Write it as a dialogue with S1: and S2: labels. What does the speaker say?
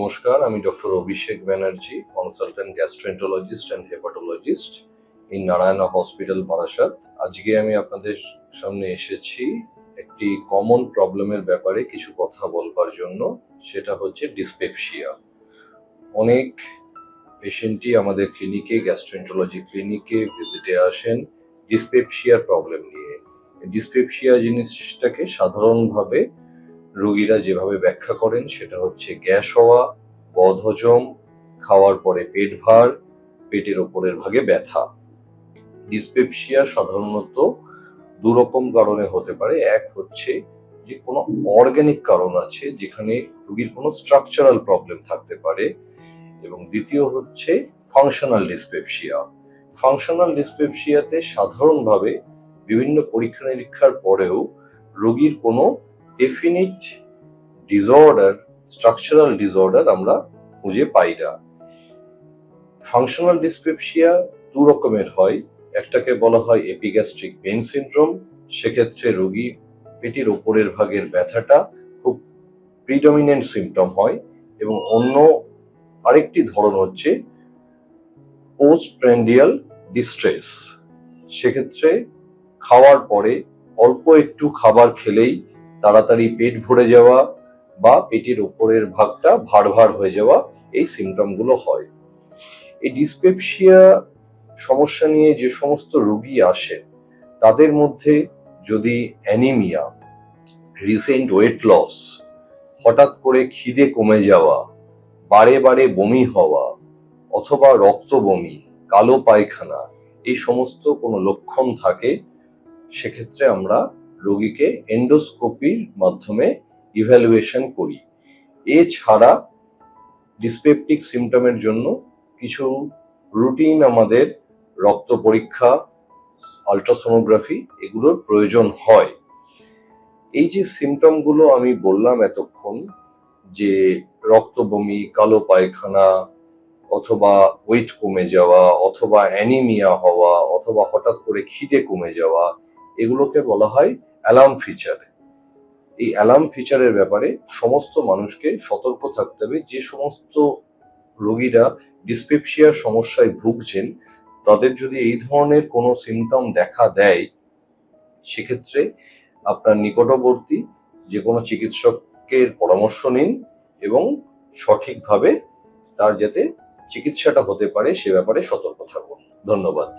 S1: নমস্কার, আমি doctor Abhishek Banerjee, consultant gastroenterologist and hepatologist in Narayana hospital, Barasat. আজকে আমি আপনাদের সামনে এসেছি একটি কমন প্রবলেমের ব্যাপারে কিছু কথা বলবার জন্য। সেটা হচ্ছে ডিসপেপসিয়া। অনেক পেশেন্টই আমাদের ক্লিনিকে, গ্যাস্ট্রোএন্টারোলজি ক্লিনিকে ভিজিটে আসেন ডিসপেপসিয়ার প্রবলেম নিয়ে। ডিসপেপসিয়া জিনিসটাকে সাধারণভাবে রোগীরা যেভাবে ব্যাখ্যা করেন সেটা হচ্ছে গ্যাস হওয়া, বদহজম, খাওয়ার পরে পেট ভার, পেটের ওপরের ভাগে ব্যথা। ডিসপেপসিয়া সাধারণত দুরকম কারণে হতে পারে। এক হচ্ছে যে কোনো অর্গানিক কারণ আছে যেখানে রোগীর কোনো স্ট্রাকচারাল প্রবলেম থাকতে পারে, এবং দ্বিতীয় হচ্ছে ফাংশনাল ডিসপেপসিয়া। ফাংশনাল ডিসপেপসিয়াতে সাধারণভাবে বিভিন্ন পরীক্ষা নিরীক্ষার পরেও রোগীর কোনো ডেফিনিট ডিসঅর্ডার, স্ট্রাকচারাল ডিসঅর্ডার আমরা খুঁজে পাই না। ফাংশনাল ডিসপেপসিয়া দু রকমের হয়। একটাকে বলা হয় এপিগ্যাস্ট্রিক পেইন সিনড্রোম। সেক্ষেত্রে রোগী পেটের ওপরের ভাগের ব্যথাটা খুব প্রিডমিনেন্ট সিমটম হয়, এবং অন্য আরেকটি ধরন হচ্ছে পোস্টপ্র্যান্ডিয়াল ডিস্ট্রেস। সেক্ষেত্রে খাওয়ার পরে অল্প একটু খাবার খেলেই তাড়াতাড়ি পেট ভরে যাওয়া বা পেটের উপরের ভাগটা ভার ভার হয়ে যাওয়া, এই সিমটমগুলো হয়। এই ডিসপেপসিয়া সমস্যা নিয়ে যে সমস্ত রোগী আসেন তাদের মধ্যে যদি অ্যানিমিয়া, রিসেন্ট ওয়েট লস, হঠাৎ করে খিদে কমে যাওয়া, বারে বারে বমি হওয়া অথবা রক্ত বমি, কালো পায়খানা, এই সমস্ত কোনো লক্ষণ থাকে, সেক্ষেত্রে আমরা রোগীকে এন্ডোস্কোপির মাধ্যমে ইভ্যালুয়েশন করি। এছাড়া ডিসপেপটিক সিমটমের জন্য কিছু রুটিন আমাদের রক্ত পরীক্ষা, আল্ট্রাসোনোগ্রাফি এগুলোর প্রয়োজন হয়। এই যে সিমটমগুলো আমি বললাম এতক্ষণ, যে রক্ত বমি, কালো পায়খানা, অথবা ওয়েট কমে যাওয়া, অথবা অ্যানিমিয়া হওয়া, অথবা হঠাৎ করে খিদে কমে যাওয়া, এগুলোকে বলা হয় অ্যালার্ম ফিচার। এই অ্যালার্ম ফিচারের ব্যাপারে সমস্ত মানুষকে সতর্ক থাকতে হবে। যে সমস্ত রোগীরা ডিসপেপসিয়ার সমস্যায় ভুগছেন তাদের যদি এই ধরনের কোনো সিমটম দেখা দেয়, সেক্ষেত্রে আপনার নিকটবর্তী যে কোনো চিকিৎসকের পরামর্শ নিন এবং সঠিকভাবে তার যাতে চিকিৎসাটা হতে পারে সে ব্যাপারে সতর্ক থাকুন। ধন্যবাদ।